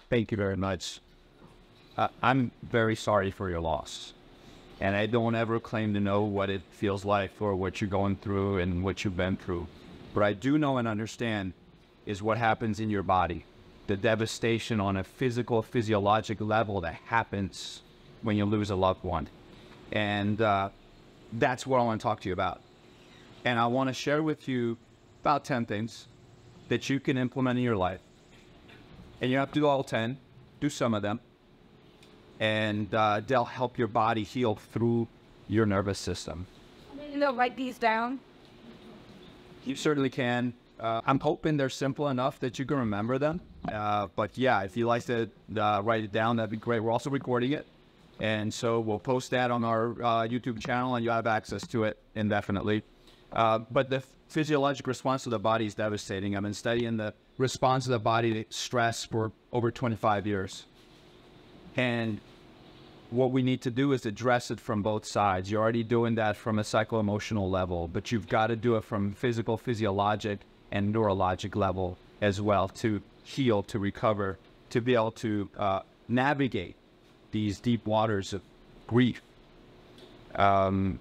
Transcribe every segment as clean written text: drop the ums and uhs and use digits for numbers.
Thank you very much. I'm very sorry for your loss. And I don't ever claim to know what it feels like or what you're going through and what you've been through. But I do know and understand is what happens in your body. The devastation on a physical, physiologic level that happens when you lose a loved one. And that's what I want to talk to you about. And I want to share with you about 10 things that you can implement in your life. And you have to do all 10, do some of them. And they'll help your body heal through your nervous system. And they'll write these down? You certainly can. I'm hoping they're simple enough that you can remember them. But yeah, if you like to write it down, that'd be great. We're also recording it. And so we'll post that on our YouTube channel and you have access to it indefinitely. But the physiologic response to the body is devastating. I've been studying the response of the body to stress for over 25 years. And what we need to do is address it from both sides. You're already doing that from a psycho-emotional level, but you've got to do it from physical, physiologic, and neurologic level as well to heal, to recover, to be able to navigate these deep waters of grief. I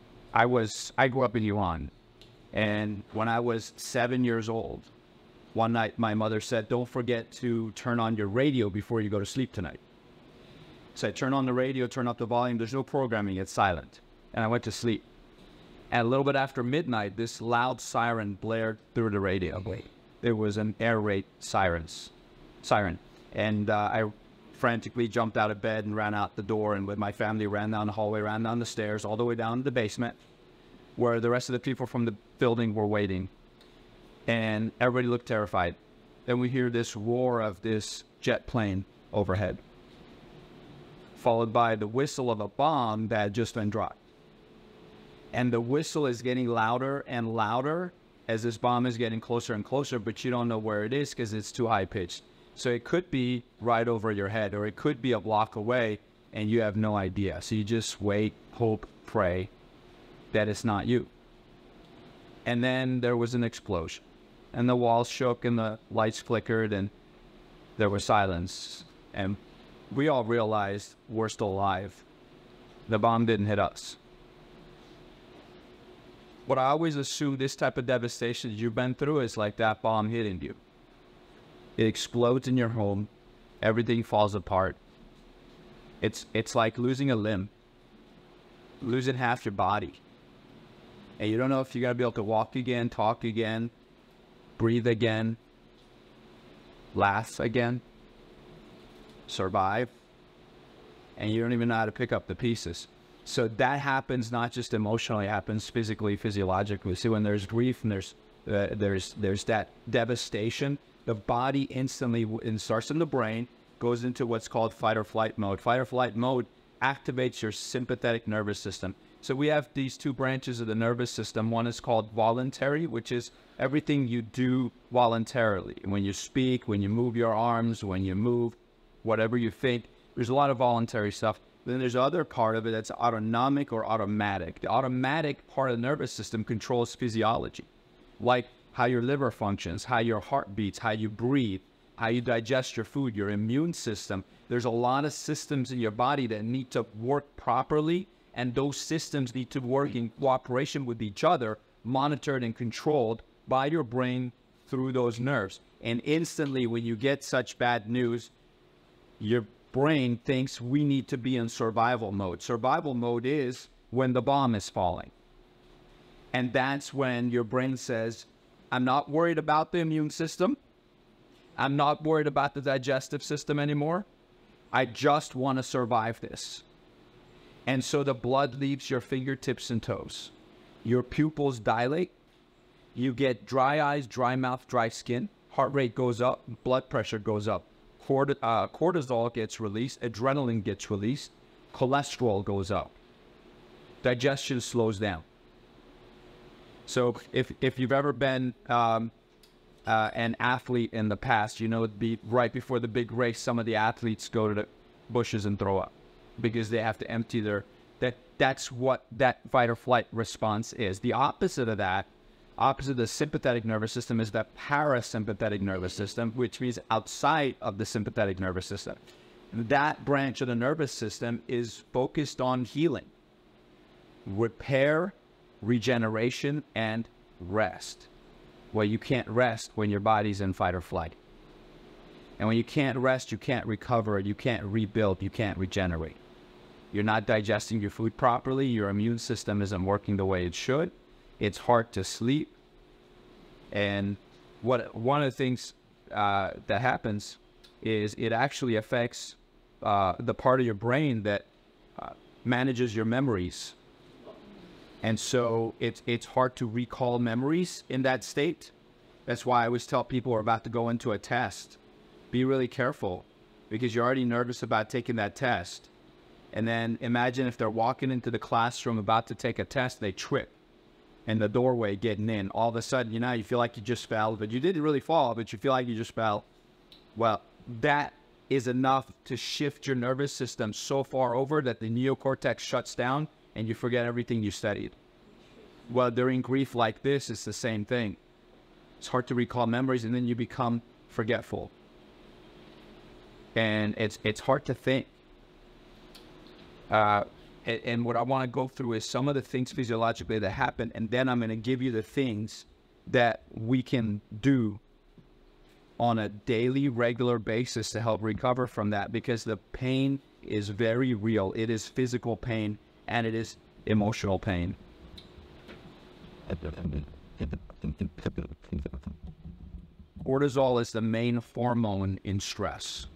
grew up in Iran, and when I was 7 years old, one night my mother said, "Don't forget to turn on your radio before you go to sleep tonight." So I turned on the radio, turned up the volume. There's no programming, it's silent. And I went to sleep. And a little bit after midnight, this loud siren blared through the radio. It was an air raid siren. And I frantically jumped out of bed and ran out the door, and with my family ran down the hallway, ran down the stairs, all the way down to the basement, where the rest of the people from the building were waiting. And everybody looked terrified. Then we hear this roar of this jet plane overhead, followed by the whistle of a bomb that had just been dropped. And the whistle is getting louder and louder as this bomb is getting closer and closer, but you don't know where it is because it's too high pitched. So it could be right over your head, or it could be a block away and you have no idea. So you just wait, hope, pray that it's not you. And then there was an explosion and the walls shook and the lights flickered and there was silence. And we all realized we're still alive. The bomb didn't hit us. What I always assume this type of devastation you've been through is like that bomb hitting you. It explodes in your home. Everything falls apart. It's like losing a limb, losing half your body. And you don't know if you're going to be able to walk again, talk again, breathe again, laugh again, survive. And you don't even know how to pick up the pieces. So that happens not just emotionally, it happens physically, physiologically. See, when there's grief and there's that devastation, the body instantly, it starts in the brain, goes into what's called fight or flight mode. Fight or flight mode activates your sympathetic nervous system. So we have these two branches of the nervous system. One is called voluntary, which is everything you do voluntarily. When you speak, when you move your arms, when you move, whatever you think, there's a lot of voluntary stuff. Then there's the other part of it that's autonomic or automatic. The automatic part of the nervous system controls physiology, like how your liver functions, how your heart beats, how you breathe, how you digest your food, your immune system. There's a lot of systems in your body that need to work properly, and those systems need to work in cooperation with each other, monitored and controlled by your brain through those nerves. And instantly, when you get such bad news, your brain thinks we need to be in survival mode. Survival mode is when the bomb is falling. And that's when your brain says, I'm not worried about the immune system. I'm not worried about the digestive system anymore. I just want to survive this. And so the blood leaves your fingertips and toes. Your pupils dilate. You get dry eyes, dry mouth, dry skin. Heart rate goes up. Blood pressure goes up. Cortisol gets released, adrenaline gets released, cholesterol goes up, digestion slows down. So if you've ever been an athlete in the past, you know, it'd be right before the big race, some of the athletes go to the bushes and throw up because they have to empty that's what that fight or flight response is. The opposite of that, Opposite the sympathetic nervous system is the parasympathetic nervous system, which means outside of the sympathetic nervous system. That branch of the nervous system is focused on healing, repair, regeneration, and rest. Well, you can't rest when your body's in fight or flight. And when you can't rest, you can't recover, you can't rebuild, you can't regenerate. You're not digesting your food properly, your immune system isn't working the way it should, it's hard to sleep. And one of the things that happens is it actually affects the part of your brain that manages your memories. And so it's hard to recall memories in that state. That's why I always tell people who are about to go into a test, be really careful, because you're already nervous about taking that test. And then imagine if they're walking into the classroom about to take a test, they trip in the doorway getting in. All of a sudden, you feel like you just fell, but you didn't really fall, but you feel like you just fell. Well, that is enough to shift your nervous system so far over that the neocortex shuts down and you forget everything you studied. Well, during grief like this, it's the same thing. It's hard to recall memories, and then you become forgetful. And it's hard to think. And what I want to go through is some of the things physiologically that happen, and then I'm going to give you the things that we can do on a daily, regular basis to help recover from that, because the pain is very real. It is physical pain, and it is emotional pain. Cortisol is the main hormone in stress.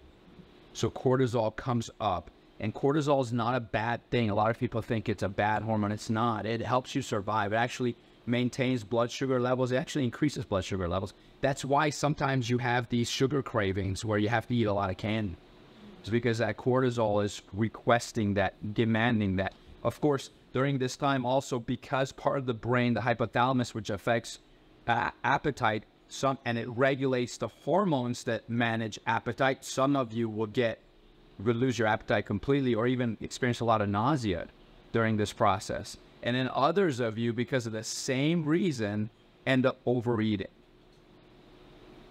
So cortisol comes up, and cortisol is not a bad thing. A lot of people think it's a bad hormone. It's not. It helps you survive. It actually maintains blood sugar levels. It actually increases blood sugar levels. That's why sometimes you have these sugar cravings where you have to eat a lot of candy. It's because that cortisol is requesting that, demanding that. Of course, during this time also, because part of the brain, the hypothalamus, which affects appetite, and it regulates the hormones that manage appetite, some of you will lose your appetite completely or even experience a lot of nausea during this process. And then others of you, because of the same reason, end up overeating.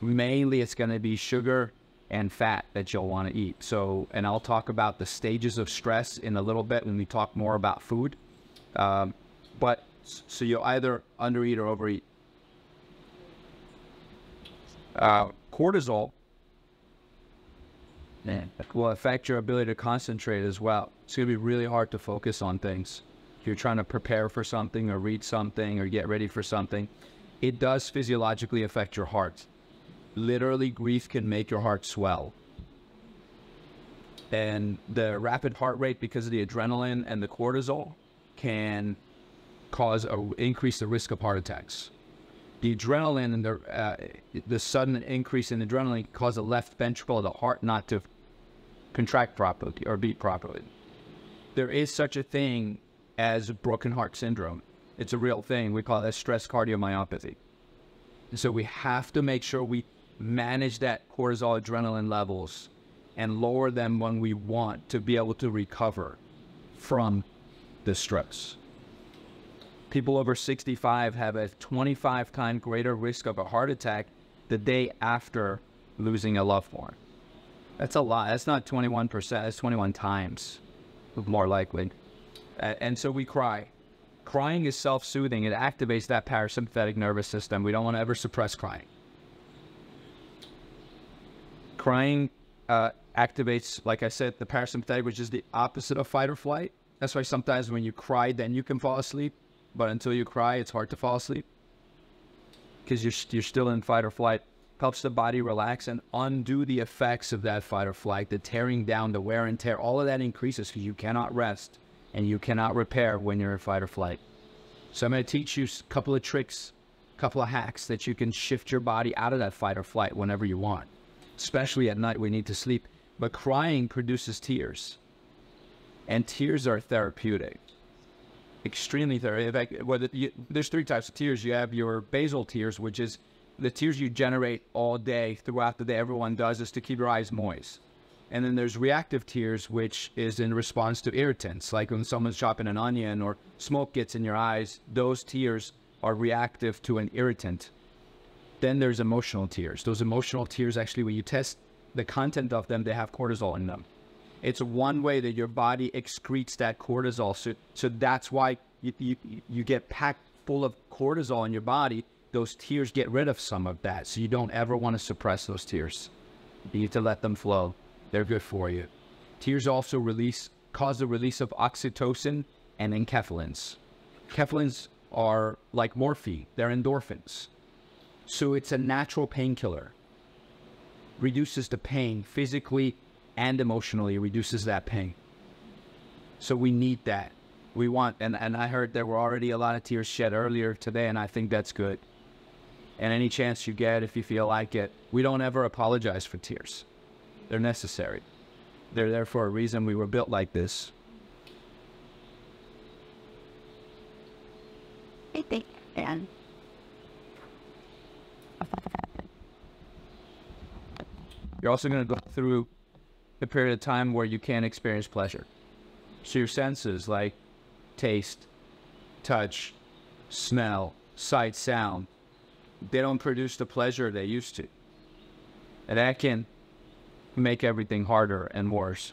Mainly it's going to be sugar and fat that you'll want to eat. So, and I'll talk about the stages of stress in a little bit when we talk more about food. So you'll either undereat or overeat. Cortisol will affect your ability to concentrate as well. It's going to be really hard to focus on things. If you're trying to prepare for something or read something or get ready for something, it does physiologically affect your heart. Literally, grief can make your heart swell. And the rapid heart rate, because of the adrenaline and the cortisol, can increase the risk of heart attacks. The adrenaline and the sudden increase in adrenaline cause the left ventricle of the heart not to contract properly or beat properly. There is such a thing as broken heart syndrome. It's a real thing. We call it stress cardiomyopathy. And so we have to make sure we manage that cortisol adrenaline levels and lower them when we want to be able to recover from the stress. People over 65 have a 25-time greater risk of a heart attack the day after losing a loved one. That's a lot. That's not 21%. That's 21 times more likely. And so we cry. Crying is self-soothing. It activates that parasympathetic nervous system. We don't want to ever suppress crying. Crying activates, like I said, the parasympathetic, which is the opposite of fight or flight. That's why sometimes when you cry, then you can fall asleep. But until you cry, it's hard to fall asleep because you're still in fight or flight. Helps the body relax and undo the effects of that fight or flight, the tearing down, the wear and tear. All of that increases because you cannot rest and you cannot repair when you're in fight or flight. So I'm going to teach you a couple of tricks, a couple of hacks that you can shift your body out of that fight or flight whenever you want, especially at night when you need to sleep. But crying produces tears, and tears are therapeutic. Extremely therapeutic. There's three types of tears. You have your basal tears, which is the tears you generate all day, throughout the day. Everyone does this to keep your eyes moist. And then there's reactive tears, which is in response to irritants, like when someone's chopping an onion or smoke gets in your eyes. Those tears are reactive to an irritant. Then there's emotional tears. Those emotional tears, actually, when you test the content of them, they have cortisol in them. It's one way that your body excretes that cortisol. So that's why you get packed full of cortisol in your body. Those tears get rid of some of that. So you don't ever want to suppress those tears. You need to let them flow. They're good for you. Tears also cause the release of oxytocin and enkephalins. Enkephalins are like morphine. They're endorphins. So it's a natural painkiller. Reduces the pain physically and emotionally, reduces that pain. So we need that. We want, and I heard there were already a lot of tears shed earlier today, and I think that's good. And any chance you get, if you feel like it, we don't ever apologize for tears. They're necessary. They're there for a reason. We were built like this. I think, and You're also going to go through a period of time where you can't experience pleasure. So your senses like taste, touch, smell, sight, sound, they don't produce the pleasure they used to. And that can make everything harder and worse.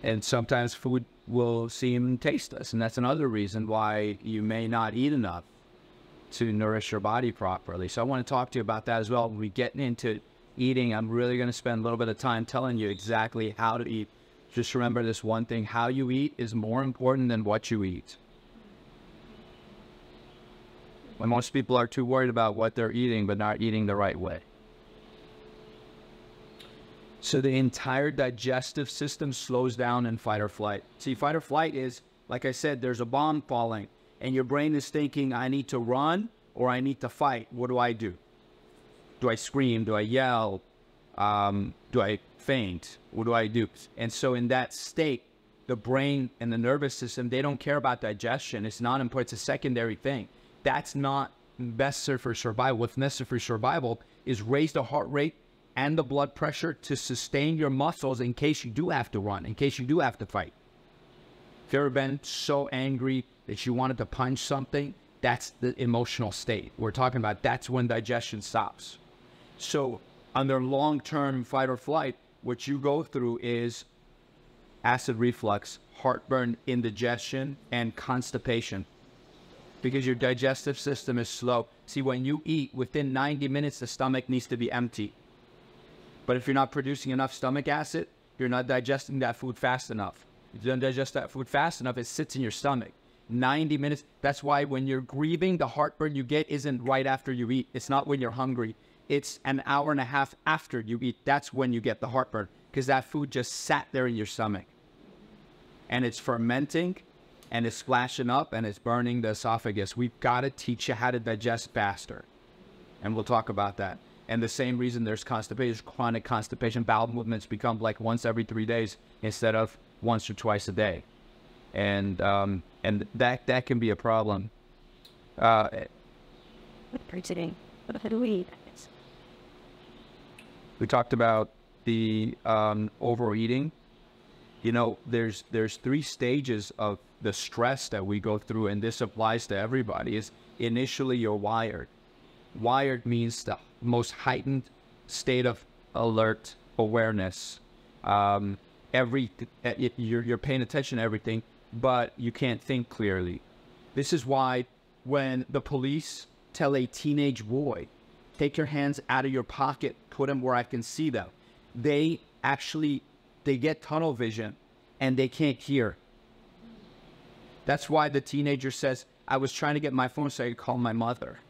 And sometimes food will seem tasteless, and that's another reason why you may not eat enough to nourish your body properly. So I want to talk to you about that as well. When we get into eating, I'm really going to spend a little bit of time telling you exactly how to eat. Just remember this one thing: how you eat is more important than what you eat. When most people are too worried about what they're eating, but not eating the right way. So the entire digestive system slows down in fight or flight. See, fight or flight is, like I said, there's a bomb falling, and your brain is thinking, I need to run or I need to fight. What do I do? Do I scream? Do I yell? Do I faint? What do I do? And so in that state, the brain and the nervous system, they don't care about digestion. It's not important. It's a secondary thing. That's not necessary for survival. What's necessary for survival is raise the heart rate and the blood pressure to sustain your muscles in case you do have to run, in case you do have to fight. If you've ever been so angry that you wanted to punch something, that's the emotional state we're talking about. That's when digestion stops. So under long-term fight or flight, what you go through is acid reflux, heartburn, indigestion, and constipation, because your digestive system is slow. See, when you eat, within 90 minutes, the stomach needs to be empty. But if you're not producing enough stomach acid, you're not digesting that food fast enough. If you don't digest that food fast enough, it sits in your stomach. 90 minutes. That's why when you're grieving, the heartburn you get isn't right after you eat. It's not when you're hungry. It's an hour and a half after you eat. That's when you get the heartburn, because that food just sat there in your stomach. And it's fermenting, and it's splashing up, and it's burning the esophagus. We've got to teach you how to digest faster. And we'll talk about that. And the same reason there's constipation, chronic constipation, bowel movements become like once every 3 days instead of once or twice a day. And that can be a problem. We talked about the overeating. You know, there's 3 stages of the stress that we go through, and this applies to everybody. Is initially you're wired. Wired means the most heightened state of alert awareness. You're paying attention to everything, but you can't think clearly. This is why when the police tell a teenage boy, take your hands out of your pocket, put them where I can see them, they get tunnel vision and they can't hear. That's why the teenager says, I was trying to get my phone so I could call my mother.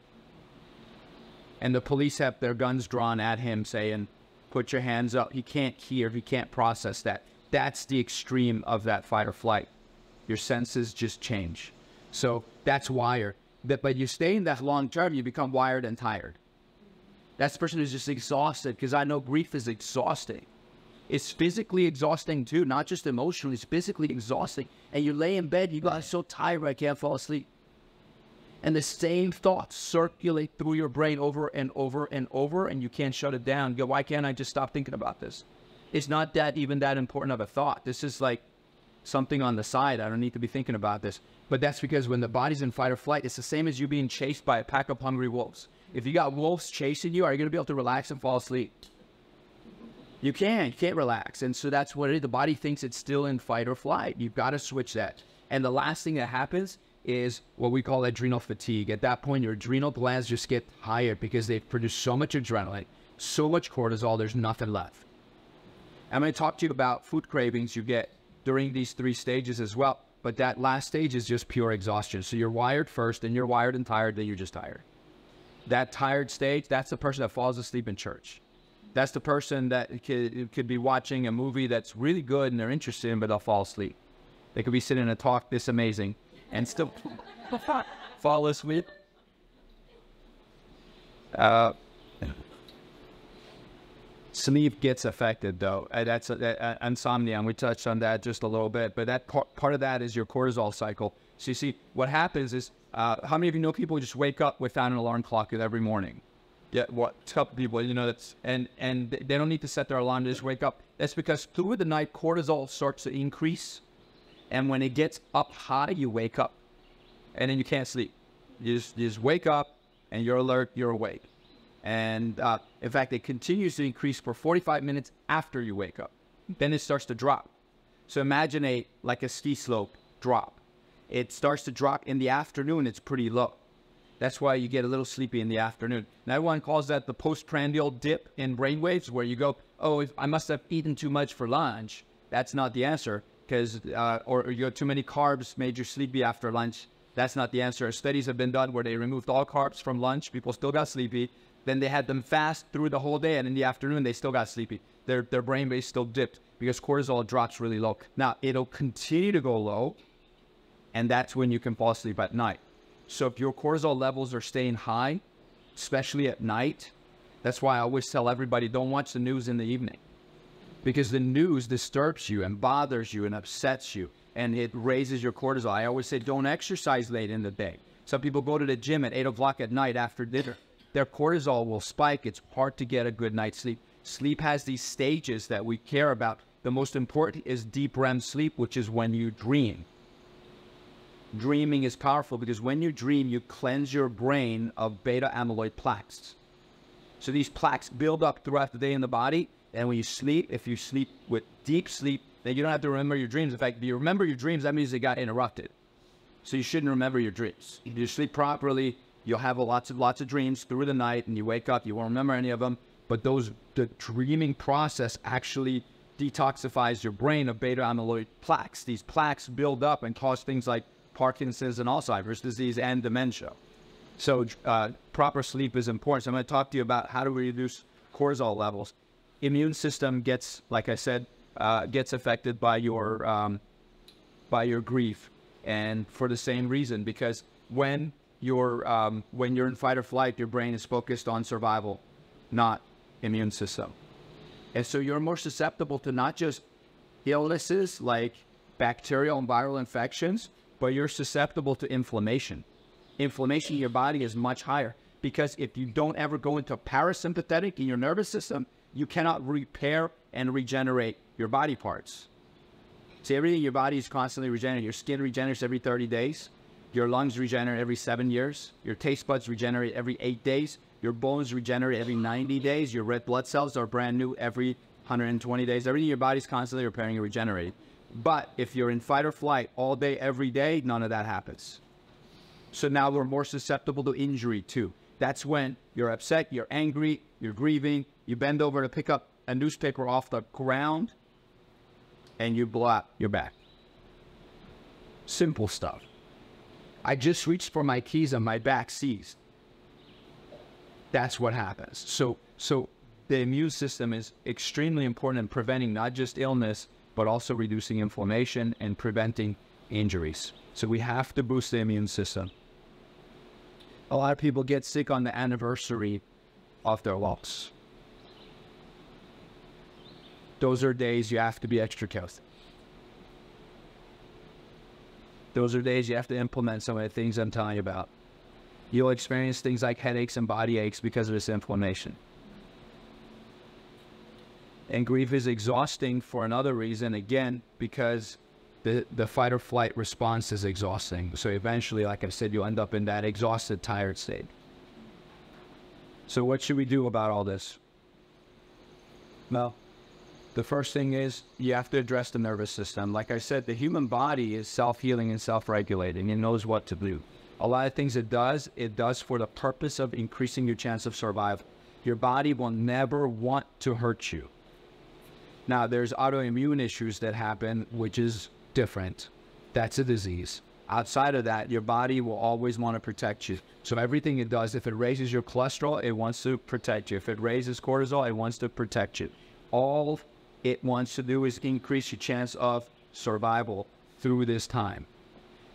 And the police have their guns drawn at him saying, put your hands up. He can't hear. He can't process that. That's the extreme of that fight or flight. Your senses just change. So that's wired. But you stay in that long term, you become wired and tired. That person is just exhausted, because I know grief is exhausting. It's physically exhausting too, not just emotionally. It's physically exhausting. And you lay in bed, you go, I'm so tired, I can't fall asleep. And the same thoughts circulate through your brain over and over and over, and you can't shut it down. You go, why can't I just stop thinking about this? It's not even that important of a thought. This is like something on the side. I don't need to be thinking about this. But that's because when the body's in fight or flight, it's the same as you being chased by a pack of hungry wolves. If you got wolves chasing you, are you going to be able to relax and fall asleep? You can't relax. And so that's what it is. The body thinks it's still in fight or flight. You've got to switch that. And the last thing that happens is what we call adrenal fatigue. At that point, your adrenal glands just get tired because they've produced so much adrenaline, so much cortisol, there's nothing left. I'm going to talk to you about food cravings you get during these 3 stages as well. But that last stage is just pure exhaustion. So you're wired first, then you're wired and tired, then you're just tired. That tired stage, that's the person that falls asleep in church. That's the person that could be watching a movie that's really good and they're interested in, but they'll fall asleep. They could be sitting in a talk this amazing and still fall asleep. Sleep gets affected though. That's insomnia, and we touched on that just a little bit. But that part of that is your cortisol cycle. So you see, what happens is, how many of you know people who just wake up without an alarm clock every morning? Yeah, what? A couple people, you know, that's and they don't need to set their alarm; they just wake up. That's because through the night, cortisol starts to increase, and when it gets up high, you wake up, and then you can't sleep. You just wake up, and you're alert, you're awake. And in fact, it continues to increase for 45 minutes after you wake up. Then it starts to drop. So imagine like a ski slope drop. It starts to drop in the afternoon. It's pretty low. That's why you get a little sleepy in the afternoon. Now, everyone calls that the postprandial dip in brainwaves, where you go, oh, I must have eaten too much for lunch. That's not the answer, because or you got too many carbs, made you sleepy after lunch. That's not the answer. Studies have been done where they removed all carbs from lunch. People still got sleepy. Then they had them fast through the whole day, and in the afternoon, they still got sleepy. Their brain waves still dipped because cortisol drops really low. Now, it'll continue to go low, and that's when you can fall asleep at night. So if your cortisol levels are staying high, especially at night, that's why I always tell everybody, don't watch the news in the evening, because the news disturbs you and bothers you and upsets you, and it raises your cortisol. I always say, don't exercise late in the day. Some people go to the gym at 8 o'clock at night after dinner. Their cortisol will spike. It's hard to get a good night's sleep. Sleep has these stages that we care about. The most important is deep REM sleep, which is when you dream. Dreaming is powerful because when you dream, you cleanse your brain of beta amyloid plaques. So these plaques build up throughout the day in the body. And when you sleep, if you sleep with deep sleep, then you don't have to remember your dreams. In fact, if you remember your dreams, that means they got interrupted. So you shouldn't remember your dreams. If you sleep properly, you'll have lots of dreams through the night, and you wake up, you won't remember any of them. But the dreaming process actually detoxifies your brain of beta amyloid plaques. These plaques build up and cause things like Parkinson's and Alzheimer's disease and dementia. So proper sleep is important. So I'm going to talk to you about how to reduce cortisol levels. Immune system gets, like I said, gets affected by your grief, and for the same reason, because when you're in fight or flight, your brain is focused on survival, not immune system. And so you're more susceptible to not just illnesses like bacterial and viral infections, but you're susceptible to inflammation. Inflammation in your body is much higher, because if you don't ever go into parasympathetic in your nervous system, you cannot repair and regenerate your body parts. See, everything in your body is constantly regenerating. Your skin regenerates every 30 days. Your lungs regenerate every 7 years. Your taste buds regenerate every 8 days. Your bones regenerate every 90 days. Your red blood cells are brand new every 120 days. Everything in your body is constantly repairing and regenerating. But if you're in fight or flight all day, every day, none of that happens. So now we're more susceptible to injury too. That's when you're upset, you're angry, you're grieving, you bend over to pick up a newspaper off the ground, and you blow out your back. Simple stuff. I just reached for my keys and my back seized. That's what happens. So the immune system is extremely important in preventing not just illness, but also reducing inflammation and preventing injuries. So we have to boost the immune system. A lot of people get sick on the anniversary of their loss. Those are days you have to be extra careful. Those are days you have to implement some of the things I'm telling you about. You'll experience things like headaches and body aches because of this inflammation. And grief is exhausting for another reason, again, because the fight or flight response is exhausting. So eventually, like I said, you end up in that exhausted, tired state. So what should we do about all this? Well, the first thing is you have to address the nervous system. Like I said, the human body is self-healing and self-regulating. It knows what to do. A lot of things it does for the purpose of increasing your chance of survival. Your body will never want to hurt you. Now, there's autoimmune issues that happen, which is different. That's a disease. Outside of that, your body will always want to protect you. So everything it does, if it raises your cholesterol, it wants to protect you. If it raises cortisol, it wants to protect you. All it wants to do is increase your chance of survival through this time.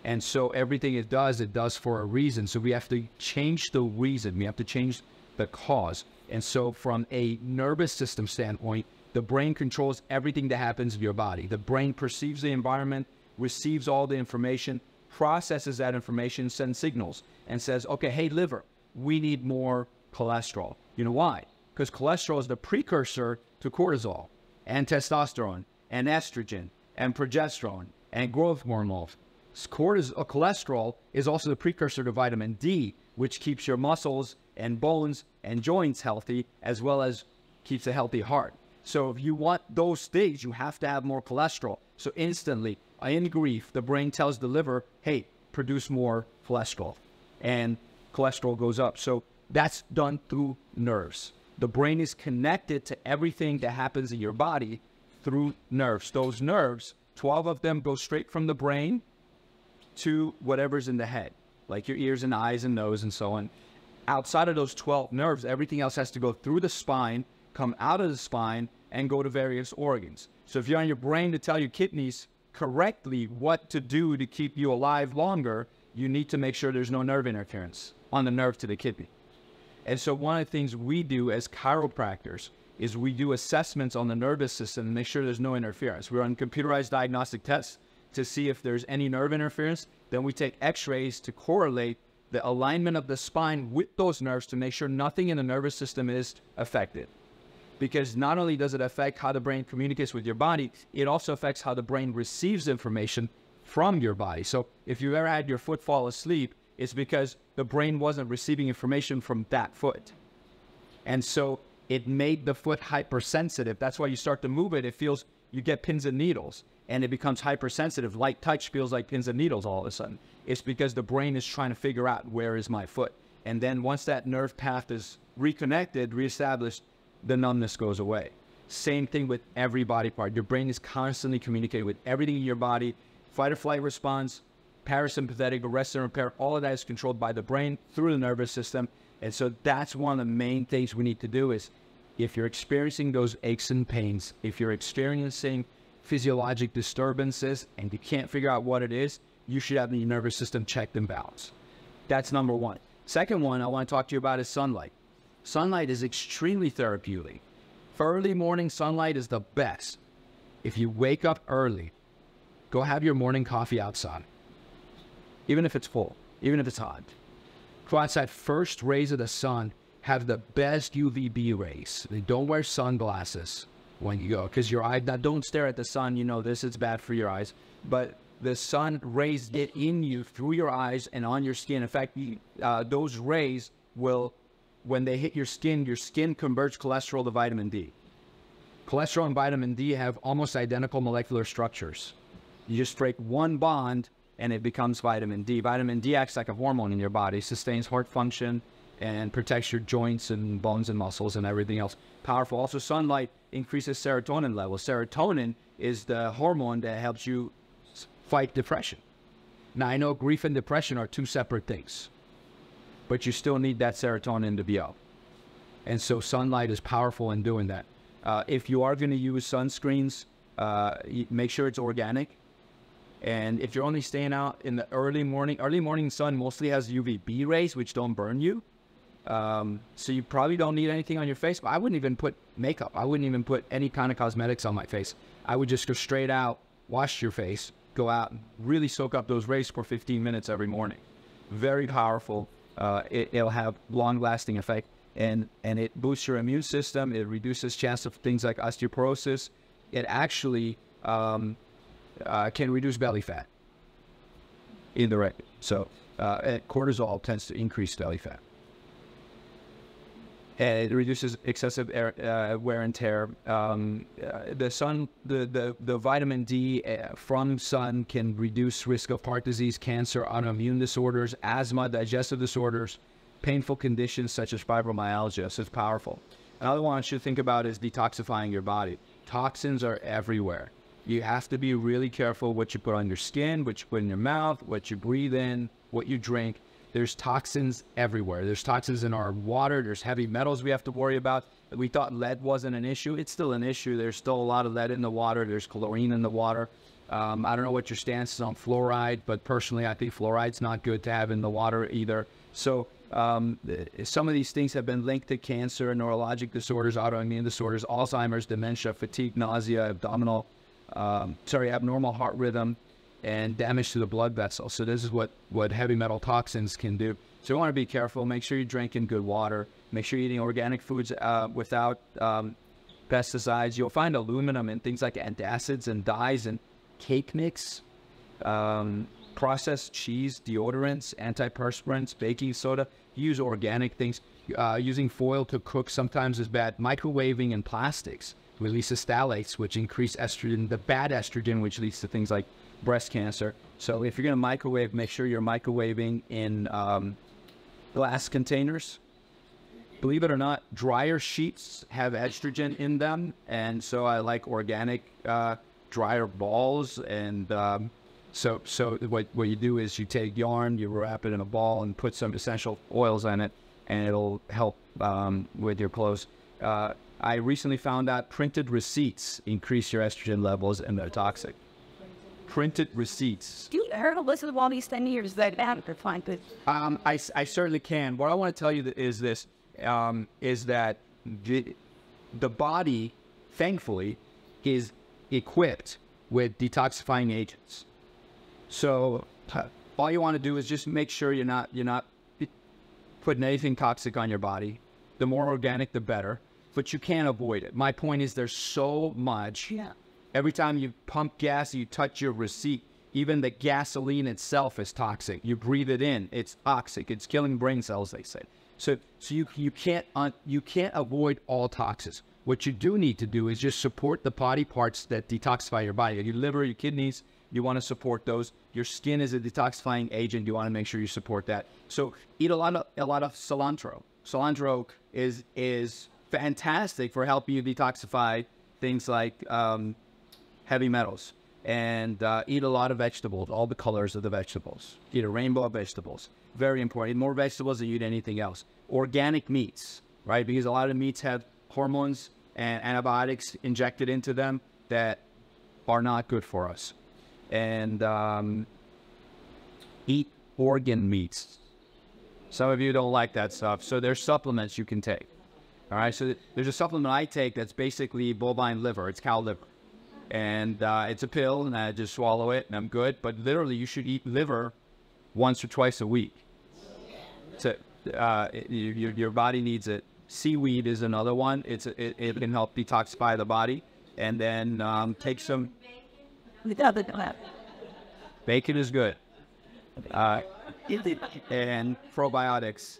And so everything it does for a reason. So we have to change the reason. We have to change the cause. And so from a nervous system standpoint, the brain controls everything that happens in your body. The brain perceives the environment, receives all the information, processes that information, sends signals, and says, okay, hey, liver, we need more cholesterol. You know why? Because cholesterol is the precursor to cortisol and testosterone and estrogen and progesterone and growth hormone. Cholesterol is also the precursor to vitamin D, which keeps your muscles and bones and joints healthy, as well as keeps a healthy heart. So if you want those things, you have to have more cholesterol. So instantly, in grief, the brain tells the liver, hey, produce more cholesterol. And cholesterol goes up. So that's done through nerves. The brain is connected to everything that happens in your body through nerves. Those nerves, 12 of them go straight from the brain to whatever's in the head, like your ears and eyes and nose and so on. Outside of those 12 nerves, everything else has to go through the spine, come out of the spine, and go to various organs. So if you're on your brain to tell your kidneys correctly what to do to keep you alive longer, you need to make sure there's no nerve interference on the nerve to the kidney. And so one of the things we do as chiropractors is we do assessments on the nervous system to make sure there's no interference. We run computerized diagnostic tests to see if there's any nerve interference. Then we take x-rays to correlate the alignment of the spine with those nerves to make sure nothing in the nervous system is affected. Because not only does it affect how the brain communicates with your body, it also affects how the brain receives information from your body. So if you've ever had your foot fall asleep, it's because the brain wasn't receiving information from that foot. And so it made the foot hypersensitive. That's why you start to move it, it feels, you get pins and needles, and it becomes hypersensitive. Light touch feels like pins and needles all of a sudden. It's because the brain is trying to figure out, where is my foot? And then once that nerve path is reconnected, reestablished, the numbness goes away. Same thing with every body part. Your brain is constantly communicating with everything in your body. Fight or flight response, parasympathetic, arrest and repair, all of that is controlled by the brain through the nervous system. And so that's one of the main things we need to do is, if you're experiencing those aches and pains, if you're experiencing physiologic disturbances and you can't figure out what it is, you should have the nervous system checked and balanced. That's number one. Second one I want to talk to you about is sunlight. Sunlight is extremely therapeutic. Early morning sunlight is the best. If you wake up early, go have your morning coffee outside. Even if it's full, even if it's hot. Go outside, first rays of the sun have the best UVB rays. Don't wear sunglasses when you go, because your eye, now don't stare at the sun, you know this, it's bad for your eyes. But the sun rays get in you through your eyes and on your skin. In fact, those rays will, when they hit your skin converts cholesterol to vitamin D. Cholesterol and vitamin D have almost identical molecular structures. You just break one bond and it becomes vitamin D. Vitamin D acts like a hormone in your body, sustains heart function and protects your joints and bones and muscles and everything else. Powerful. Also, sunlight increases serotonin levels. Serotonin is the hormone that helps you fight depression. Now, I know grief and depression are two separate things, but you still need that serotonin to be up. And so sunlight is powerful in doing that. If you are going to use sunscreens, make sure it's organic. And if you're only staying out in the early morning sun mostly has UVB rays, which don't burn you. So you probably don't need anything on your face. But I wouldn't even put makeup. I wouldn't even put any kind of cosmetics on my face. I would just go straight out, wash your face, go out, and really soak up those rays for 15 minutes every morning. Very powerful. It'll have long-lasting effect. And it boosts your immune system. It reduces chance of things like osteoporosis. It actually can reduce belly fat indirectly. So cortisol tends to increase belly fat. And it reduces excessive wear and tear. The vitamin D from sun can reduce risk of heart disease, cancer, autoimmune disorders, asthma, digestive disorders, painful conditions such as fibromyalgia. So it's powerful. Another one I should think about is detoxifying your body. Toxins are everywhere. You have to be really careful what you put on your skin, what you put in your mouth, what you breathe in, what you drink. There's toxins everywhere. There's toxins in our water. There's heavy metals we have to worry about. We thought lead wasn't an issue. It's still an issue. There's still a lot of lead in the water. There's chlorine in the water. I don't know what your stance is on fluoride, but personally, I think fluoride's not good to have in the water either. So some of these things have been linked to cancer, neurologic disorders, autoimmune disorders, Alzheimer's, dementia, fatigue, nausea, abnormal heart rhythm, and damage to the blood vessels. So this is what heavy metal toxins can do. So you want to be careful. Make sure you're drinking good water. Make sure you're eating organic foods without pesticides. You'll find aluminum in things like antacids and dyes and cake mix, processed cheese, deodorants, antiperspirants, baking soda. Use organic things. Using foil to cook sometimes is bad. Microwaving and plastics releases phthalates, which increase estrogen, the bad estrogen, which leads to things like breast cancer. So if you're going to microwave, make sure you're microwaving in glass containers. Believe it or not, dryer sheets have estrogen in them, and so I like organic dryer balls. And so what you do is you take yarn, you wrap it in a ball, and put some essential oils in it, and it'll help with your clothes. I recently found out printed receipts increase your estrogen levels, and they're toxic. Printed receipts. Do you heard a list of all these 10 years that have to find this? I certainly can. What I want to tell you is this, is that the body, thankfully, is equipped with detoxifying agents. So all you want to do is just make sure you're not putting anything toxic on your body. The more organic, the better. But you can't avoid it. My point is there's so much. Yeah. Every time you pump gas, you touch your receipt. Even the gasoline itself is toxic. You breathe it in, it's toxic. It's killing brain cells, they say. So you can't avoid all toxins. What you do need to do is just support the body parts that detoxify your body. Your liver, your kidneys, you want to support those. Your skin is a detoxifying agent. You want to make sure you support that. So eat a lot of cilantro. Cilantro is fantastic for helping you detoxify things like heavy metals. And eat a lot of vegetables, all the colors of the vegetables. Eat a rainbow of vegetables. Very important. Eat more vegetables than you eat anything else. Organic meats, right? Because a lot of meats have hormones and antibiotics injected into them that are not good for us. And eat organ meats. Some of you don't like that stuff. So there's supplements you can take. All right, so there's a supplement I take that's basically bovine liver. It's cow liver. And it's a pill, and I just swallow it, and I'm good. But literally, you should eat liver once or twice a week. So your body needs it. Seaweed is another one. It can help detoxify the body. And then take some... Bacon is good. And probiotics.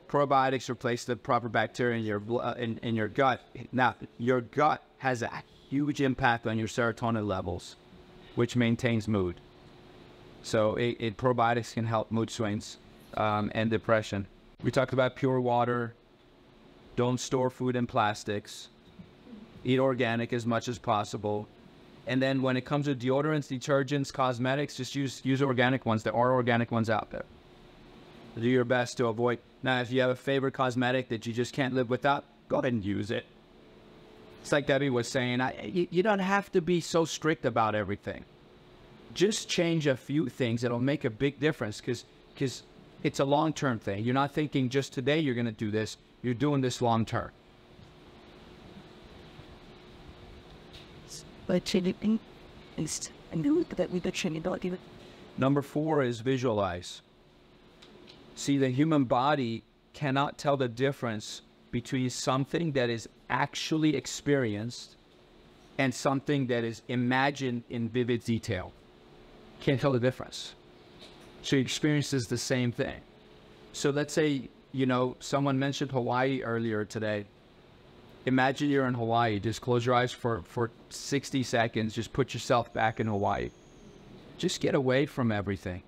Probiotics replace the proper bacteria in your in your gut. Now, your gut has a huge impact on your serotonin levels, which maintains mood. So probiotics can help mood swings and depression. We talked about pure water. Don't store food in plastics. Eat organic as much as possible. And then when it comes to deodorants, detergents, cosmetics, just use organic ones. There are organic ones out there. Do your best to avoid. Now, if you have a favorite cosmetic that you just can't live without, go ahead and use it. It's like Debbie was saying, you don't have to be so strict about everything. Just change a few things. It'll make a big difference because it's a long-term thing. You're not thinking just today you're going to do this. You're doing this long-term. Number 4 is visualize. See, the human body cannot tell the difference between something that is actually experienced and something that is imagined in vivid detail. Can't tell the difference. So he experiences the same thing. So let's say, you know, someone mentioned Hawaii earlier today. Imagine you're in Hawaii. Just close your eyes for 60 seconds. Just put yourself back in Hawaii. Just get away from everything.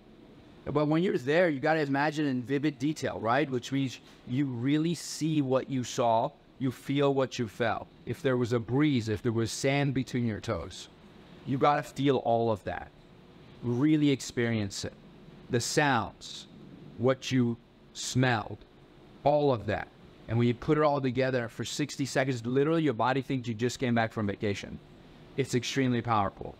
But when you're there, you got to imagine in vivid detail, right? Which means you really see what you saw. You feel what you felt. If there was a breeze, if there was sand between your toes, you got to feel all of that. Really experience it. The sounds, what you smelled, all of that. And when you put it all together for 60 seconds, literally your body thinks you just came back from vacation. It's extremely powerful.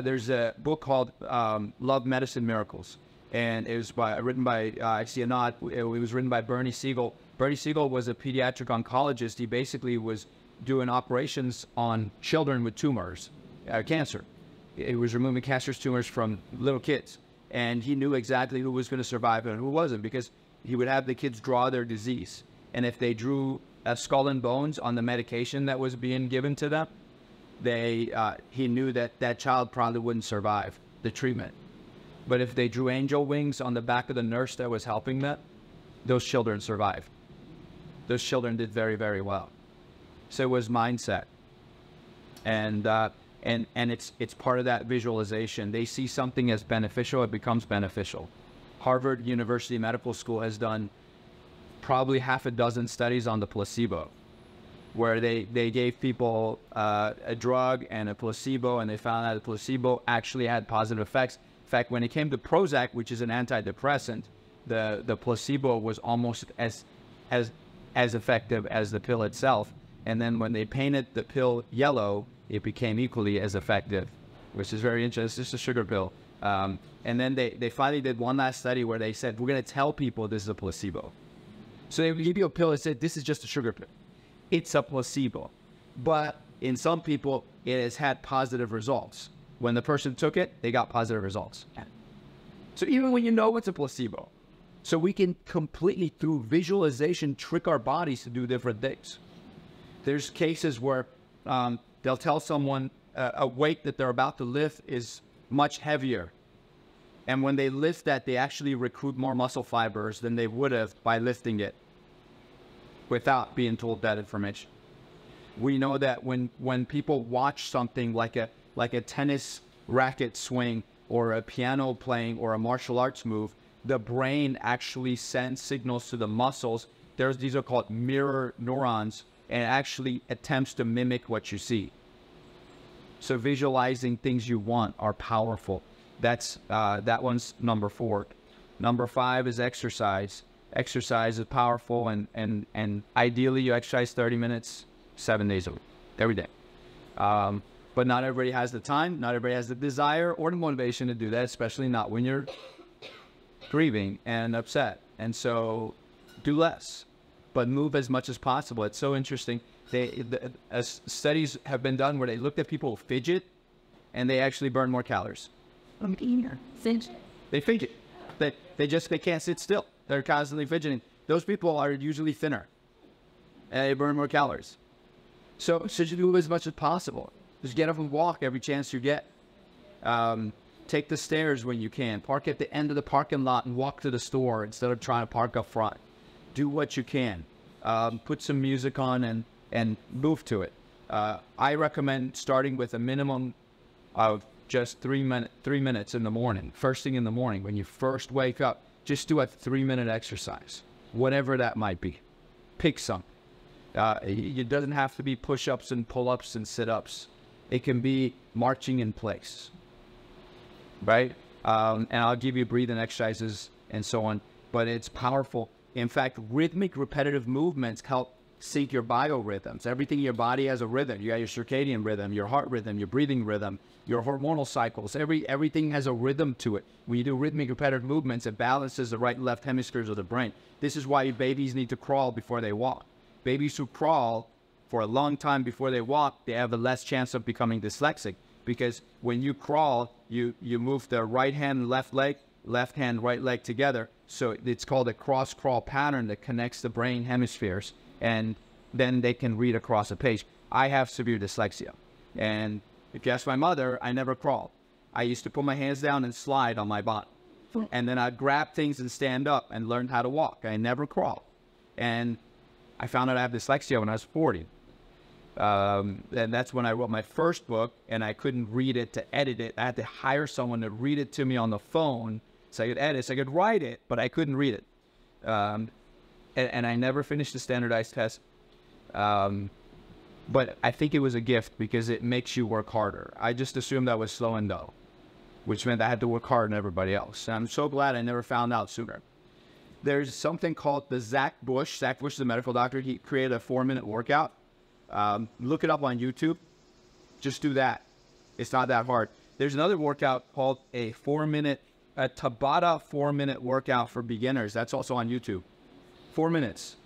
There's a book called Love, Medicine, Miracles. And it was written by, I see a nod, it was written by Bernie Siegel. Bernie Siegel was a pediatric oncologist. He basically was doing operations on children with tumors, cancer. He was removing cancerous tumors from little kids. And he knew exactly who was going to survive and who wasn't, because he would have the kids draw their disease. And if they drew a skull and bones on the medication that was being given to them, he knew that that child probably wouldn't survive the treatment. But if they drew angel wings on the back of the nurse that was helping them, those children survived. Those children did very, very well. So it was mindset. And it's part of that visualization. They see something as beneficial, it becomes beneficial. Harvard University Medical School has done probably half a dozen studies on the placebo, where they gave people a drug and a placebo, and they found out the placebo actually had positive effects. In fact, when it came to Prozac, which is an antidepressant, the placebo was almost as effective as the pill itself. And then when they painted the pill yellow, it became equally as effective, which is very interesting. It's just a sugar pill. And then they finally did one last study where they said, we're going to tell people this is a placebo. So they would give you a pill and said, this is just a sugar pill. It's a placebo. But in some people, it has had positive results. When the person took it, they got positive results. So even when you know it's a placebo, so we can completely, through visualization, trick our bodies to do different things. There's cases where they'll tell someone a weight that they're about to lift is much heavier. And when they lift that, they actually recruit more muscle fibers than they would have by lifting it without being told that information. We know that when people watch something like a tennis racket swing or a piano playing or a martial arts move, the brain actually sends signals to the muscles. These are called mirror neurons, and it actually attempts to mimic what you see. So visualizing things you want are powerful. That's that one's number 4. Number 5 is exercise. Exercise is powerful, and ideally you exercise 30 minutes, 7 days a week, every day. But not everybody has the time, not everybody has the desire or the motivation to do that, especially not when you're grieving and upset. And so do less, but move as much as possible. It's so interesting. Studies have been done where they looked at people who fidget, and they actually burn more calories. They fidget. They can't sit still. They're constantly fidgeting. Those people are usually thinner, and they burn more calories. So just do as much as possible. Just get up and walk every chance you get. Take the stairs when you can. Park at the end of the parking lot and walk to the store instead of trying to park up front. Do what you can. Put some music on and move to it. I recommend starting with a minimum of just 3 minutes in the morning. First thing in the morning, when you first wake up, just do a 3-minute exercise, whatever that might be. Pick some. It doesn't have to be push-ups and pull-ups and sit-ups. It can be marching in place, right? And I'll give you breathing exercises and so on, but it's powerful. In fact, rhythmic repetitive movements help sync your biorhythms. Everything in your body has a rhythm. You got your circadian rhythm, your heart rhythm, your breathing rhythm, your hormonal cycles. Everything has a rhythm to it. When you do rhythmic repetitive movements, it balances the right and left hemispheres of the brain. This is why babies need to crawl before they walk. Babies who crawl for a long time before they walk, they have a less chance of becoming dyslexic, because when you crawl, you move the right hand, left leg, left hand, right leg together. So it's called a cross crawl pattern that connects the brain hemispheres, and then they can read across a page. I have severe dyslexia. And if you ask my mother, I never crawled. I used to put my hands down and slide on my bottom. And then I'd grab things and stand up and learn how to walk. I never crawled. And I found out I have dyslexia when I was 40. And that's when I wrote my first book, and I couldn't read it to edit it. I had to hire someone to read it to me on the phone so I could edit, so I could write it, but I couldn't read it. And I never finished the standardized test. But I think it was a gift because it makes you work harder. I just assumed I was slow and dull, which meant I had to work harder than everybody else. And I'm so glad I never found out sooner. There's something called the Zach Bush. Zach Bush is a medical doctor. He created a 4-minute workout. Look it up on YouTube. Just do that. It's not that hard. There's another workout called a Tabata 4-minute workout for beginners. That's also on YouTube. 4 minutes.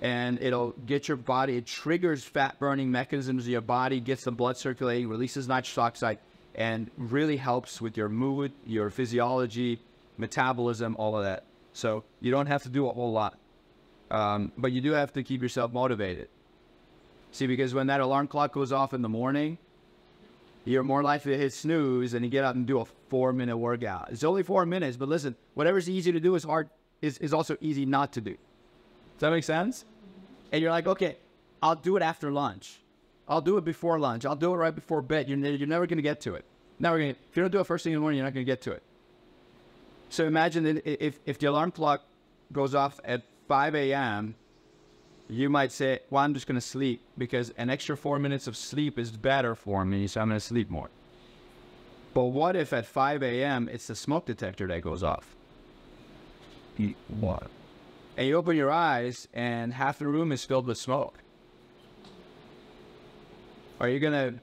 And it'll get your body, it triggers fat burning mechanisms in your body, gets the blood circulating, releases nitrous oxide, and really helps with your mood, your physiology, metabolism, all of that. So you don't have to do a whole lot. But you do have to keep yourself motivated. See, because when that alarm clock goes off in the morning, you're more likely to hit snooze and you get up and do a 4-minute workout. It's only 4 minutes, but listen, whatever's easy to do is also easy not to do. Does that make sense? And you're like, okay, I'll do it after lunch. I'll do it before lunch. I'll do it right before bed. You're never going to get to it. If you don't do it first thing in the morning, you're not going to get to it. So imagine that if the alarm clock goes off at 5 a.m., you might say, well, I'm just going to sleep because an extra 4 minutes of sleep is better for me, so I'm going to sleep more. But what if at 5 a.m. it's the smoke detector that goes off? What? And you open your eyes and half the room is filled with smoke. Are you going to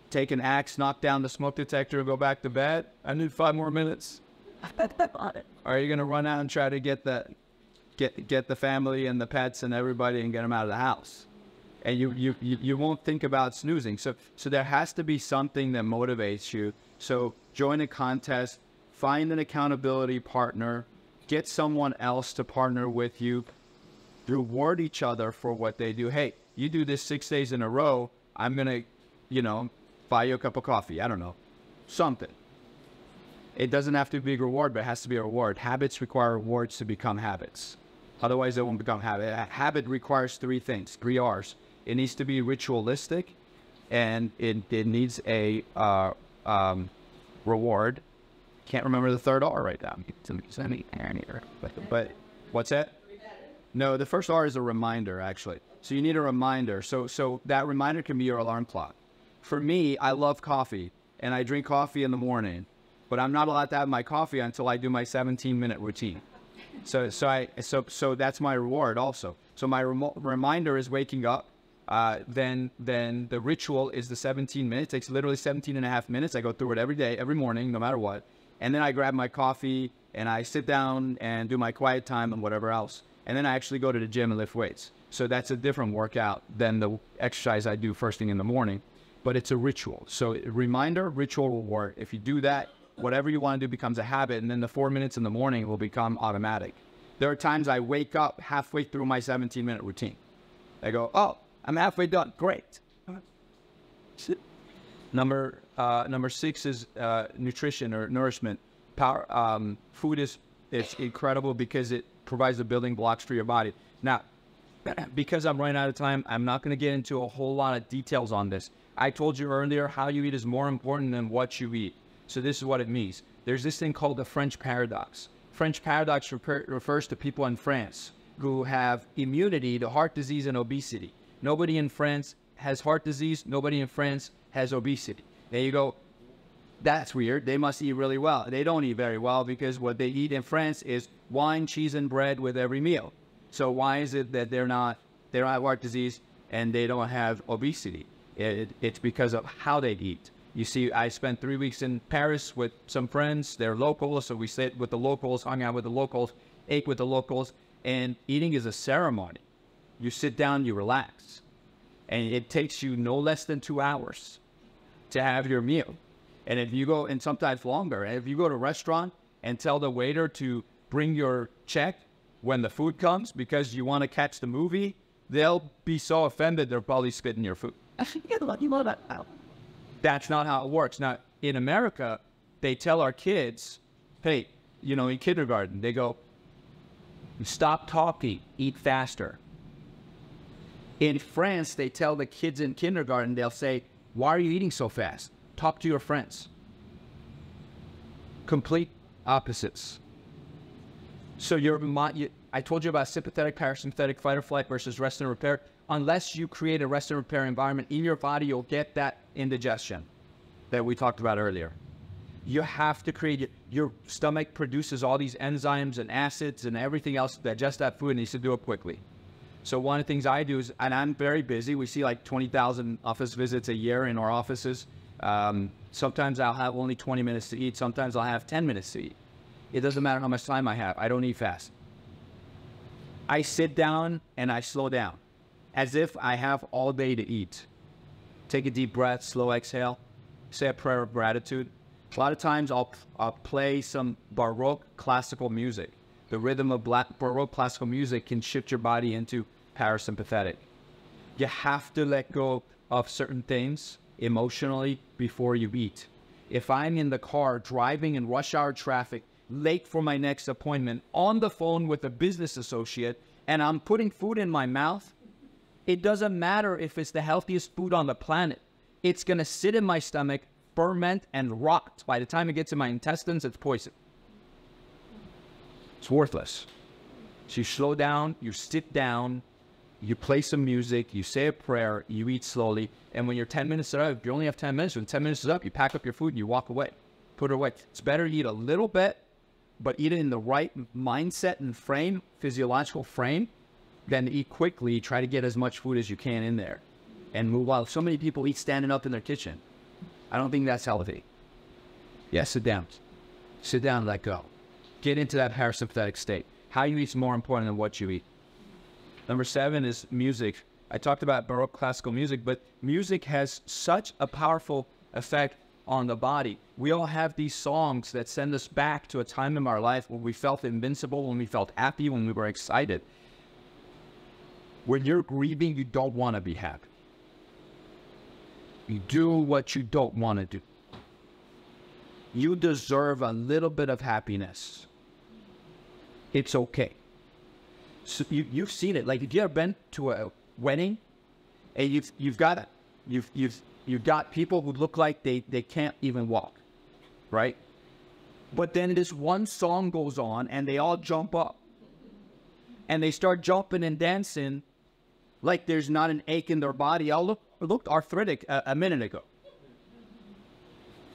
take an axe, knock down the smoke detector, and go back to bed? I need 5 more minutes. Are you going to run out and try to get the family and the pets and everybody and get them out of the house? And you won't think about snoozing. So there has to be something that motivates you. So join a contest, find an accountability partner, get someone else to partner with you, reward each other for what they do. Hey, you do this 6 days in a row, I'm going to, buy you a cup of coffee. I don't know. Something. It doesn't have to be a reward, but it has to be a reward. Habits require rewards to become habits. Otherwise, they won't become habit. A habit requires 3 things, 3 R's. It needs to be ritualistic, and it needs a reward. Can't remember the 3rd R right now. But what's that? No, the first R is a reminder, actually. So you need a reminder. So that reminder can be your alarm clock. For me, I love coffee, and I drink coffee in the morning, but I'm not allowed to have my coffee until I do my 17-minute routine. So that's my reward also. So my reminder is waking up. Then the ritual is the 17 minutes. It takes literally 17 and a half minutes. I go through it every day, every morning, no matter what. And then I grab my coffee and I sit down and do my quiet time and whatever else. And then I actually go to the gym and lift weights. So that's a different workout than the exercise I do first thing in the morning, but it's a ritual. So reminder, ritual, reward. If you do that, whatever you want to do becomes a habit, and then the 4 minutes in the morning will become automatic. There are times I wake up halfway through my 17-minute routine. I go, oh, I'm halfway done. Great. Number 6 is nutrition or nourishment. Food it's incredible because it provides the building blocks for your body. Now, because I'm running out of time, I'm not going to get into a whole lot of details on this. I told you earlier, how you eat is more important than what you eat. So this is what it means. There's this thing called the French paradox. French paradox refers to people in France who have immunity to heart disease and obesity. Nobody in France has heart disease. Nobody in France has obesity. There you go. That's weird. They must eat really well. They don't eat very well because what they eat in France is wine, cheese, and bread with every meal. So why is it that they don't have heart disease and they don't have obesity? It's because of how they eat. You see, I spent 3 weeks in Paris with some friends. They're locals, so we stayed with the locals, hung out with the locals, ate with the locals, and eating is a ceremony. You sit down, you relax, and it takes you no less than 2 hours to have your meal. And if you go, and sometimes longer, and if you go to a restaurant and tell the waiter to bring your check when the food comes because you want to catch the movie, they'll be so offended they'll probably spit in your food. That's not how it works. Now, in America, they tell our kids, hey, you know, in kindergarten, they go, stop talking, eat faster. In France, they tell the kids in kindergarten, they'll say, why are you eating so fast? Talk to your friends. Complete opposites. So I told you about sympathetic, parasympathetic, fight or flight versus rest and repair. Unless you create a rest and repair environment in your body, you'll get that indigestion that we talked about earlier. You have to create, your stomach produces all these enzymes and acids and everything else to digest that food, and needs to do it quickly. So one of the things I do is, and I'm very busy, we see like 20,000 office visits a year in our offices. Sometimes I'll have only 20 minutes to eat. Sometimes I'll have 10 minutes to eat. It doesn't matter how much time I have. I don't eat fast. I sit down and I slow down as if I have all day to eat. Take a deep breath, slow exhale, say a prayer of gratitude. A lot of times I'll play some Baroque classical music. The rhythm of Baroque classical music can shift your body into parasympathetic. You have to let go of certain things emotionally before you eat. If I'm in the car driving in rush hour traffic, late for my next appointment, on the phone with a business associate, and I'm putting food in my mouth, it doesn't matter if it's the healthiest food on the planet. It's going to sit in my stomach, ferment, and rot. By the time it gets in my intestines, it's poison. It's worthless. So you slow down, you sit down, you play some music, you say a prayer, you eat slowly, and when you're 10 minutes up, if you only have 10 minutes, when 10 minutes is up, you pack up your food and you walk away. Put it away. It's better to eat a little bit, but eat it in the right mindset and frame, physiological frame, than to eat quickly, try to get as much food as you can in there and move on. So many people eat standing up in their kitchen. I don't think that's healthy. Yeah, sit down. Sit down, let go. Get into that parasympathetic state. How you eat is more important than what you eat. Number 7 is music. I talked about Baroque classical music, but music has such a powerful effect on the body. We all have these songs that send us back to a time in our life when we felt invincible, when we felt happy, when we were excited. When you're grieving, you don't want to be happy. You do what you don't want to do. You deserve a little bit of happiness. It's okay. So you've seen it. Like, if you ever been to a wedding and you've got people who look like they can't even walk, right? But then this one song goes on and they all jump up and they start jumping and dancing like there's not an ache in their body. I looked arthritic a minute ago.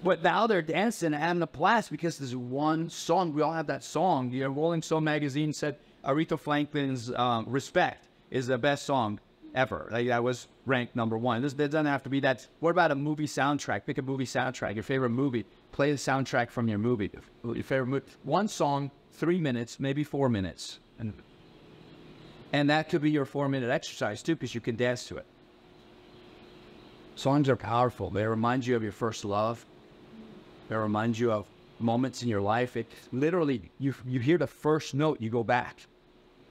But now they're dancing and having a blast because there's one song. We all have that song. You know, Rolling Stone magazine said Aretha Franklin's Respect is the best song ever. Like, that was ranked #1. This doesn't have to be that. What about a movie soundtrack? Pick a movie soundtrack, your favorite movie. Play the soundtrack from your movie, your favorite movie. One song, 3 minutes, maybe 4 minutes. And that could be your 4-minute exercise too, because you can dance to it. Songs are powerful. They remind you of your first love. They remind you of moments in your life. It literally, you hear the first note, you go back.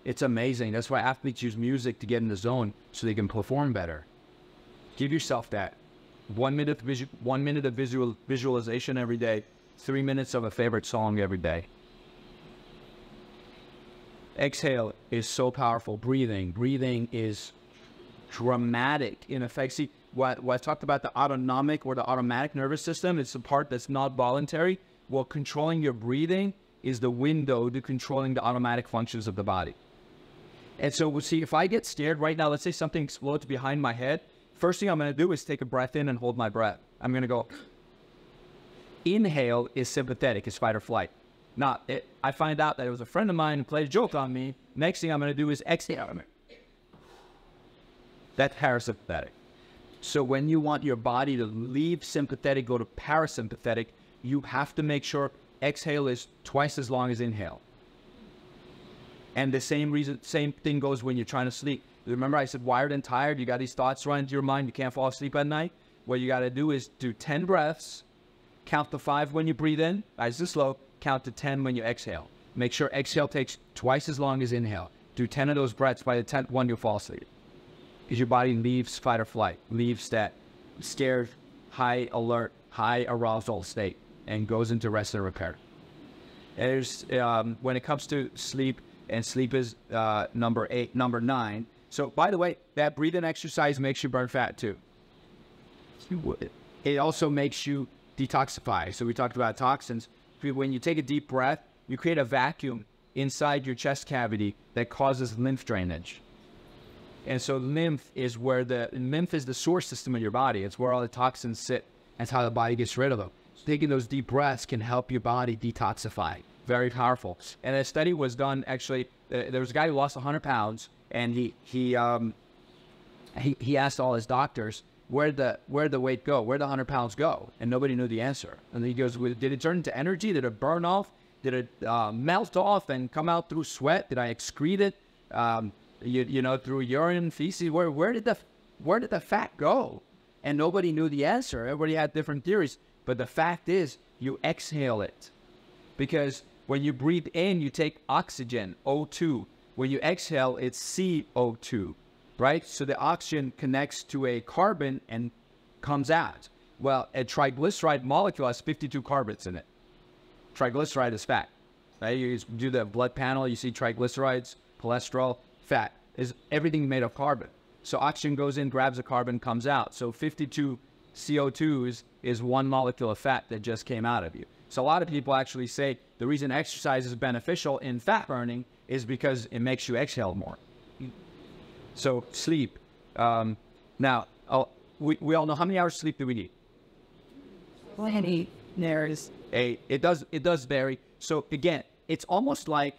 It's amazing. That's why athletes use music to get in the zone so they can perform better. Give yourself that. 1 minute of visualization every day. 3 minutes of a favorite song every day. Exhale is so powerful. Breathing is dramatic in effect. See, what I talked about, the autonomic or the automatic nervous system, it's the part that's not voluntary. Well, controlling your breathing is the window to controlling the automatic functions of the body. And so we'll see, if I get scared right now, let's say something explodes behind my head, first thing I'm going to do is take a breath in and hold my breath. I'm going to go. Inhale is sympathetic, it's fight or flight. I find out that it was a friend of mine who played a joke on me. Next thing I'm going to do is exhale. That's parasympathetic. So when you want your body to leave sympathetic, go to parasympathetic, you have to make sure exhale is twice as long as inhale. And the same thing goes when you're trying to sleep. Remember I said wired and tired, you got these thoughts running through your mind, you can't fall asleep at night? What you got to do is do 10 breaths, count to 5 when you breathe in, nice and slow, count to 10 when you exhale. Make sure exhale takes twice as long as inhale. Do 10 of those breaths. By the 10th one, you'll fall asleep. Because your body leaves fight or flight, leaves that scared high alert, high arousal state and goes into rest and repair. There's, when it comes to sleep, and sleep is number 9. So by the way, that breathing exercise makes you burn fat too. It also makes you detoxify. So we talked about toxins. When you take a deep breath, you create a vacuum inside your chest cavity that causes lymph drainage. And so lymph is the source system in your body. It's where all the toxins sit. That's how the body gets rid of them. So taking those deep breaths can help your body detoxify. Very powerful. And a study was done, actually, there was a guy who lost 100 pounds, and he asked all his doctors, where'd the weight go? Where'd the 100 pounds go? And nobody knew the answer. And he goes, well, did it turn into energy? Did it burn off? Did it melt off and come out through sweat? Did I excrete it? Through urine, feces? Where did the fat go? And nobody knew the answer. Everybody had different theories. But the fact is, you exhale it. Because when you breathe in, you take oxygen, O2. When you exhale, it's CO2, right? So the oxygen connects to a carbon and comes out. Well, a triglyceride molecule has 52 carbons in it. Triglyceride is fat, right? You do the blood panel, you see triglycerides, cholesterol, fat. Is everything made of carbon. So oxygen goes in, grabs a carbon, comes out. So 52 CO2s is one molecule of fat that just came out of you. So a lot of people actually say the reason exercise is beneficial in fat burning is because it makes you exhale more. So sleep. Now, we all know, how many hours of sleep do we need? 20 hours. 8. It does vary. So again, it's almost like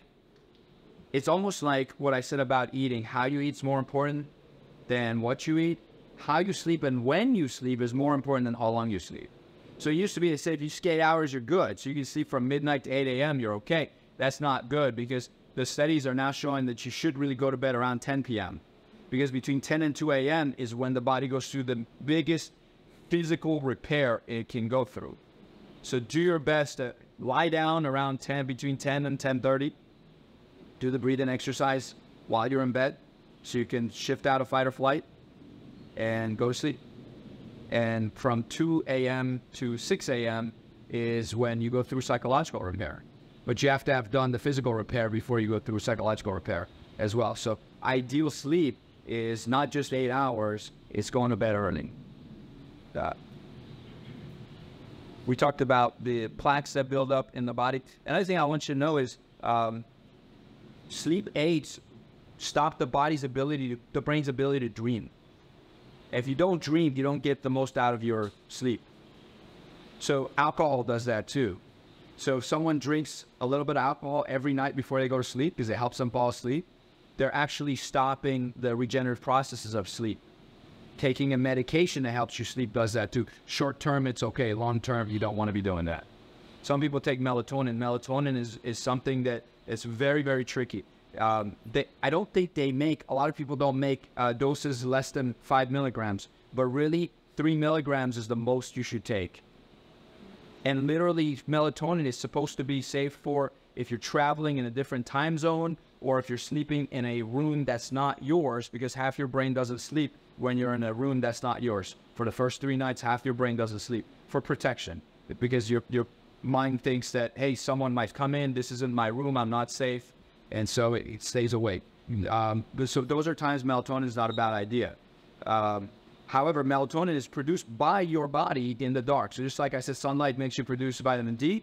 what I said about eating. How you eat is more important than what you eat. How you sleep and when you sleep is more important than how long you sleep. So it used to be, they say, if you sleep 8 hours, you're good. So you can sleep from midnight to 8 a.m., you're okay. That's not good, because the studies are now showing that you should really go to bed around 10 p.m. Because between 10 and 2 a.m. is when the body goes through the biggest physical repair it can go through. So do your best to lie down around 10, between 10 and 10:30. Do the breathing exercise while you're in bed so you can shift out of fight or flight and go to sleep. And from 2 a.m. to 6 a.m. is when you go through psychological repair. But you have to have done the physical repair before you go through psychological repair as well. So ideal sleep is not just 8 hours, it's going to bed early. We talked about the plaques that build up in the body. Another thing I want you to know is sleep aids stop the brain's ability to dream. If you don't dream, you don't get the most out of your sleep. So alcohol does that too. So if someone drinks a little bit of alcohol every night before they go to sleep because it helps them fall asleep, they're actually stopping the regenerative processes of sleep. Taking a medication that helps you sleep does that too. Short term, it's okay. Long term, you don't want to be doing that. Some people take melatonin. Melatonin is something that is very, very tricky. I don't think a lot of people don't make doses less than 5 milligrams, but really 3 milligrams is the most you should take. And literally melatonin is supposed to be safe for if you're traveling in a different time zone or if you're sleeping in a room that's not yours, because half your brain doesn't sleep when you're in a room that's not yours. For the first 3 nights, half your brain doesn't sleep for protection, because your mind thinks that, hey, someone might come in, this isn't my room, I'm not safe. And so it stays awake. So those are times melatonin is not a bad idea. However, melatonin is produced by your body in the dark. So just like I said, sunlight makes you produce vitamin D,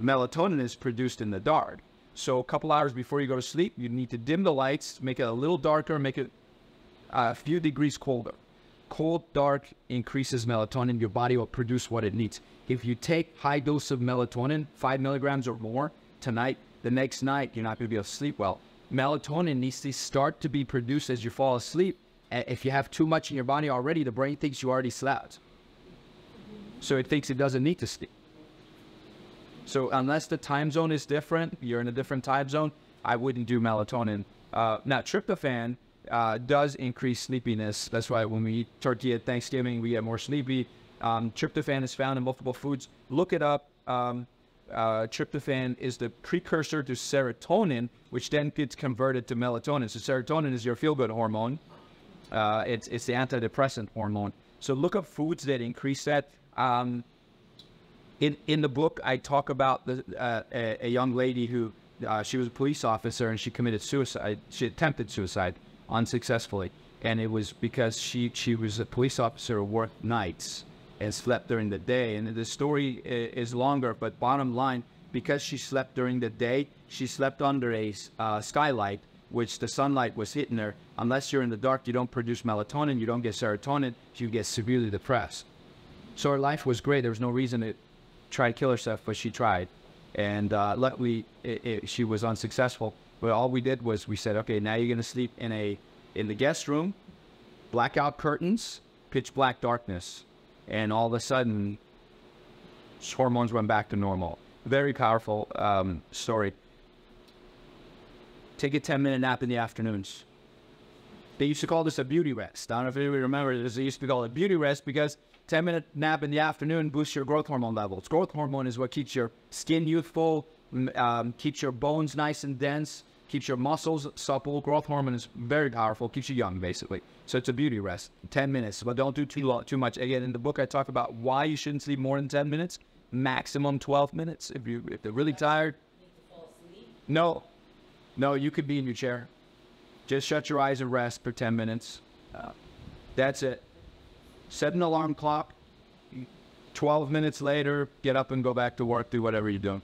melatonin is produced in the dark. So a couple hours before you go to sleep, you need to dim the lights, make it a little darker, make it a few degrees colder. Cold, dark increases melatonin. Your body will produce what it needs. If you take high dose of melatonin, 5 milligrams or more tonight, the next night, you're not going to be able to sleep well. Melatonin needs to start to be produced as you fall asleep. If you have too much in your body already, the brain thinks you already slept. So it thinks it doesn't need to sleep. So unless the time zone is different, you're in a different time zone, I wouldn't do melatonin. Now, tryptophan does increase sleepiness. That's why when we eat turkey at Thanksgiving, we get more sleepy. Tryptophan is found in multiple foods. Look it up. Tryptophan is the precursor to serotonin, which then gets converted to melatonin. So serotonin is your feel-good hormone. It's the antidepressant hormone. So look up foods that increase that. In the book, I talk about a young lady who, she was a police officer and she committed suicide. She attempted suicide unsuccessfully. And it was because she was a police officer who worked nights and slept during the day. And the story is longer, but bottom line, because she slept during the day, she slept under a skylight, which the sunlight was hitting her. Unless you're in the dark, you don't produce melatonin, you don't get serotonin, you get severely depressed. So her life was great. There was no reason to try to kill herself, but she tried. And luckily, she was unsuccessful. But all we did was we said, okay, now you're going to sleep in the guest room, blackout curtains, pitch black darkness. And all of a sudden, hormones went back to normal. Very powerful story. Take a 10-minute nap in the afternoons. They used to call this a beauty rest. I don't know if anybody remembers, they used to call it beauty rest because 10-minute nap in the afternoon boosts your growth hormone levels. Growth hormone is what keeps your skin youthful, keeps your bones nice and dense, keeps your muscles supple. Growth hormone is very powerful, keeps you young, basically. So it's a beauty rest, 10 minutes, but don't do too much. Again, in the book, I talk about why you shouldn't sleep more than 10 minutes, maximum 12 minutes. If they're really tired, no, you could be in your chair. Just shut your eyes and rest for 10 minutes. That's it. Set an alarm clock. 12 minutes later, get up and go back to work, do whatever you're doing.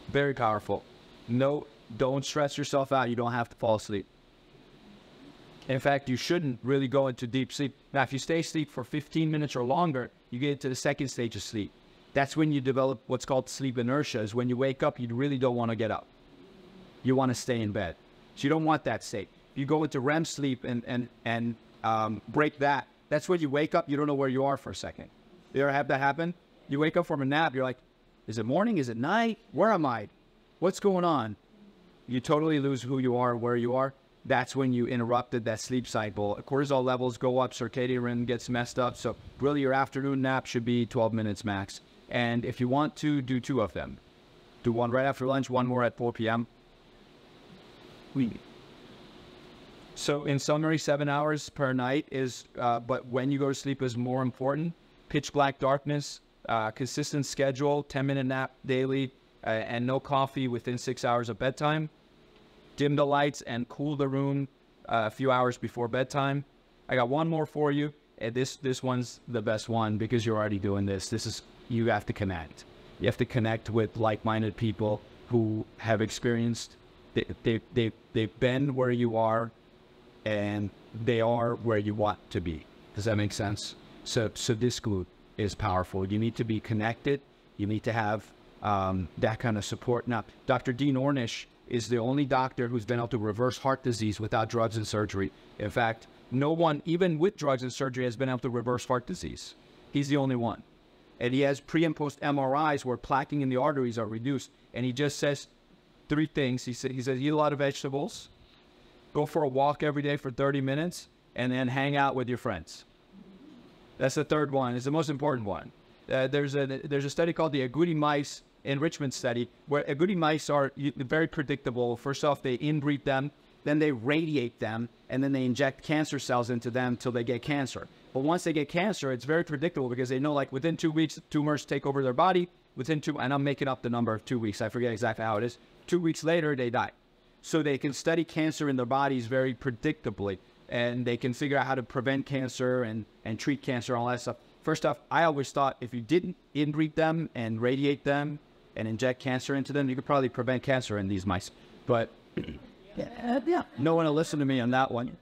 Very powerful. No, don't stress yourself out. You don't have to fall asleep. In fact, you shouldn't really go into deep sleep. Now, if you stay asleep for 15 minutes or longer, you get into the second stage of sleep. That's when you develop what's called sleep inertia, is when you wake up, you really don't want to get up. You want to stay in bed. So you don't want that state. If you go into REM sleep and break that, that's when you wake up, you don't know where you are for a second. You ever have that happen? You wake up from a nap, you're like, is it morning? Is it night? Where am I? What's going on? You totally lose who you are, where you are. That's when you interrupted that sleep cycle. Cortisol levels go up, circadian rhythm gets messed up. So really your afternoon nap should be 12 minutes max. And if you want to, do 2 of them. Do one right after lunch, one more at 4 p.m. So in summary, 7 hours per night is, but when you go to sleep is more important. Pitch black darkness, consistent schedule, 10-minute nap daily, and no coffee within 6 hours of bedtime. Dim the lights and cool the room a few hours before bedtime. I got one more for you. And this one's the best one because you're already doing this. You have to connect. You have to connect with like-minded people who have experienced, they've been where you are and they are where you want to be. Does that make sense? So this group is powerful. You need to be connected. You need to have that kind of support. Now, Dr. Dean Ornish is the only doctor who's been able to reverse heart disease without drugs and surgery. In fact, no one, even with drugs and surgery, has been able to reverse heart disease. He's the only one. And he has pre and post MRIs where plaquing in the arteries are reduced. And he just says 3 things. He says, eat a lot of vegetables, go for a walk every day for 30 minutes, and then hang out with your friends. That's the third one. It's the most important one. There's a study called the agouti mice enrichment study, where agouti mice are very predictable. First off, they inbreed them, then they radiate them, and then they inject cancer cells into them till they get cancer. But once they get cancer, it's very predictable because they know, like, within 2 weeks, tumors take over their body. Within 2, and I'm making up the number of 2 weeks. I forget exactly how it is. 2 weeks later, they die. So they can study cancer in their bodies very predictably, and they can figure out how to prevent cancer and treat cancer and all that stuff. First off, I always thought if you didn't inbreed them and radiate them and inject cancer into them, you could probably prevent cancer in these mice. But yeah, no one will listen to me on that one.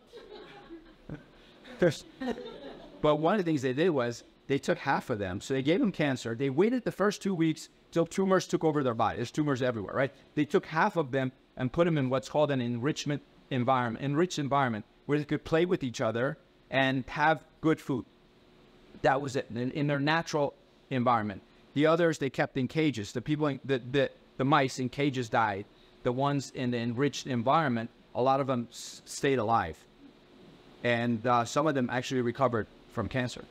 But one of the things they did was they took half of them. So they gave them cancer. They waited the first 2 weeks till tumors took over their body. There's tumors everywhere, right? They took half of them and put them in what's called an enriched environment, where they could play with each other and have good food. That was it, in their natural environment. The others, they kept in cages. The mice in cages died. The ones in the enriched environment, a lot of them stayed alive. And some of them actually recovered from cancer.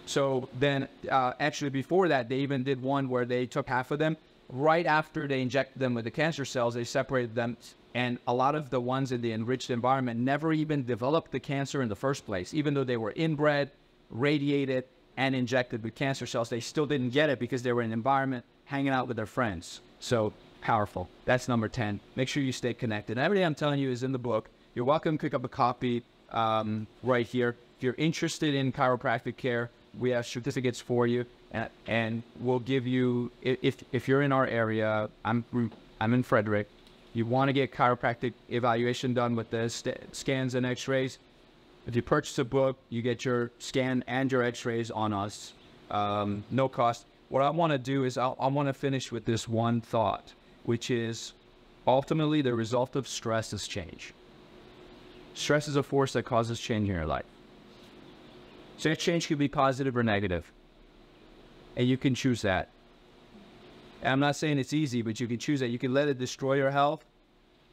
So then, actually before that, they even did one where they took half of them. Right after they injected them with the cancer cells, they separated them. And a lot of the ones in the enriched environment never even developed the cancer in the first place, even though they were inbred, radiated and injected with cancer cells. They still didn't get it because they were in an environment hanging out with their friends. So powerful. That's number 10. Make sure you stay connected. And everything I'm telling you is in the book. You're welcome to pick up a copy right here. If you're interested in chiropractic care, we have certificates for you, and we'll give you, if you're in our area, I'm in Frederick, you want to get chiropractic evaluation done with the scans and x-rays. If you purchase a book, you get your scan and your x-rays on us, no cost. What I want to do is I want to finish with this one thought, which is ultimately the result of stress is change. Stress is a force that causes change in your life. So that change could be positive or negative, and you can choose that. And I'm not saying it's easy, but you can choose that. You can let it destroy your health,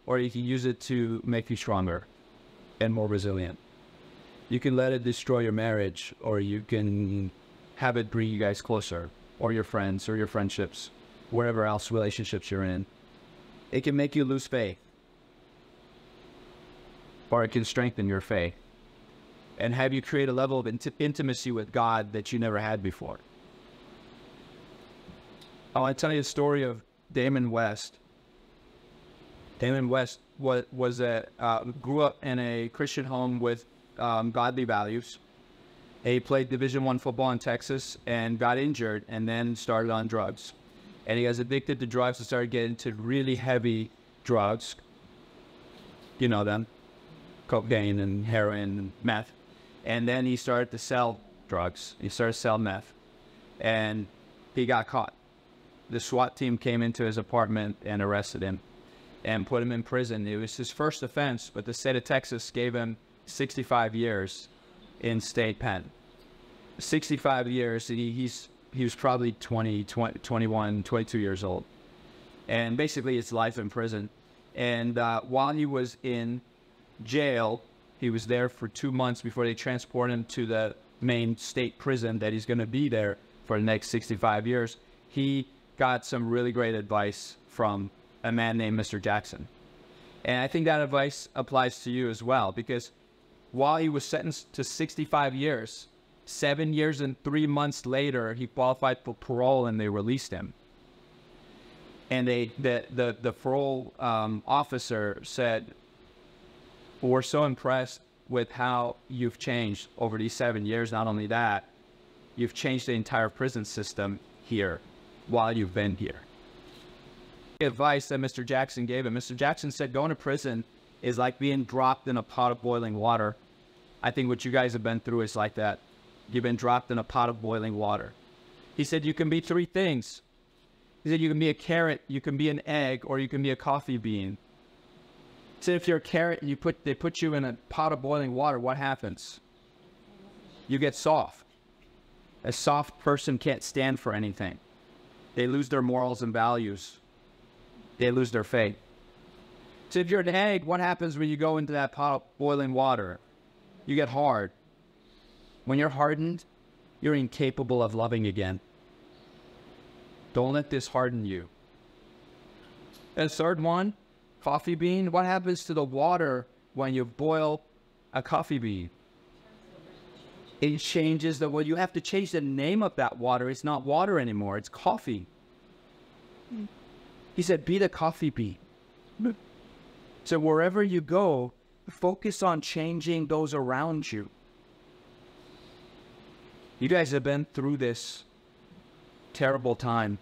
or you can use it to make you stronger and more resilient. You can let it destroy your marriage, or you can have it bring you guys closer, or your friends, or your friendships, wherever else relationships you're in. It can make you lose faith, or it can strengthen your faith and have you create a level of intimacy with God that you never had before. I want to tell you a story of Damon West. Damon West grew up in a Christian home with godly values. He played Division I football in Texas and got injured and then started on drugs. And he was addicted to drugs and started getting into really heavy drugs. You know them. Cocaine and heroin and meth. And then he started to sell drugs. He started to sell meth. And he got caught. The SWAT team came into his apartment and arrested him and put him in prison. It was his first offense, but the state of Texas gave him 65 years in state pen. 65 years. He was probably 21, 22 years old. And basically it's life in prison. And while he was in jail, he was there for 2 months before they transport him to the main state prison that he's going to be there for the next 65 years. He got some really great advice from a man named Mr. Jackson. And I think that advice applies to you as well, because while he was sentenced to 65 years, 7 years and 3 months later, he qualified for parole and they released him. And the parole officer said, we're so impressed with how you've changed over these 7 years. Not only that, you've changed the entire prison system here while you've been here. The advice that Mr. Jackson gave him, Mr. Jackson said, going to prison is like being dropped in a pot of boiling water. I think what you guys have been through is like that. You've been dropped in a pot of boiling water. He said, you can be three things. He said, you can be a carrot, you can be an egg, or you can be a coffee bean. He said, if you're a carrot and they put you in a pot of boiling water, what happens? You get soft. A soft person can't stand for anything. They lose their morals and values. They lose their faith. So if you're an egg, what happens when you go into that pot of boiling water? You get hard. When you're hardened, you're incapable of loving again. Don't let this harden you. And third one, coffee bean. What happens to the water when you boil a coffee bean? It changes the, well, you have to change the name of that water. It's not water anymore. It's coffee. He said, be the coffee bean. So wherever you go, focus on changing those around you. You guys have been through this terrible time.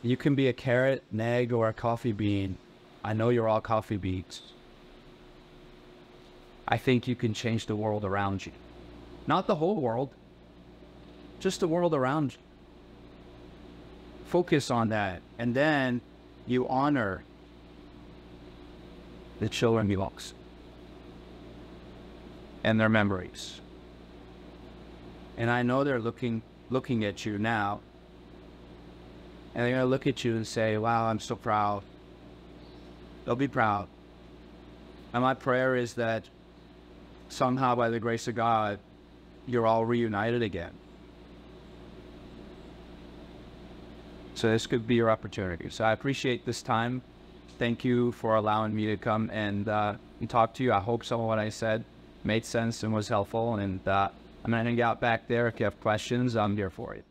You can be a carrot, an egg, or a coffee bean. I know you're all coffee beans. I think you can change the world around you. Not the whole world, just the world around you. Focus on that, and then you honor the children you lost and their memories. And I know they're looking at you now, and they're going to look at you and say, wow, I'm so proud. They'll be proud. And my prayer is that somehow, by the grace of God, you're all reunited again. So this could be your opportunity. So I appreciate this time. Thank you for allowing me to come and talk to you. I hope some of what I said made sense and was helpful. And I'm going to hang out back there. If you have questions, I'm here for you.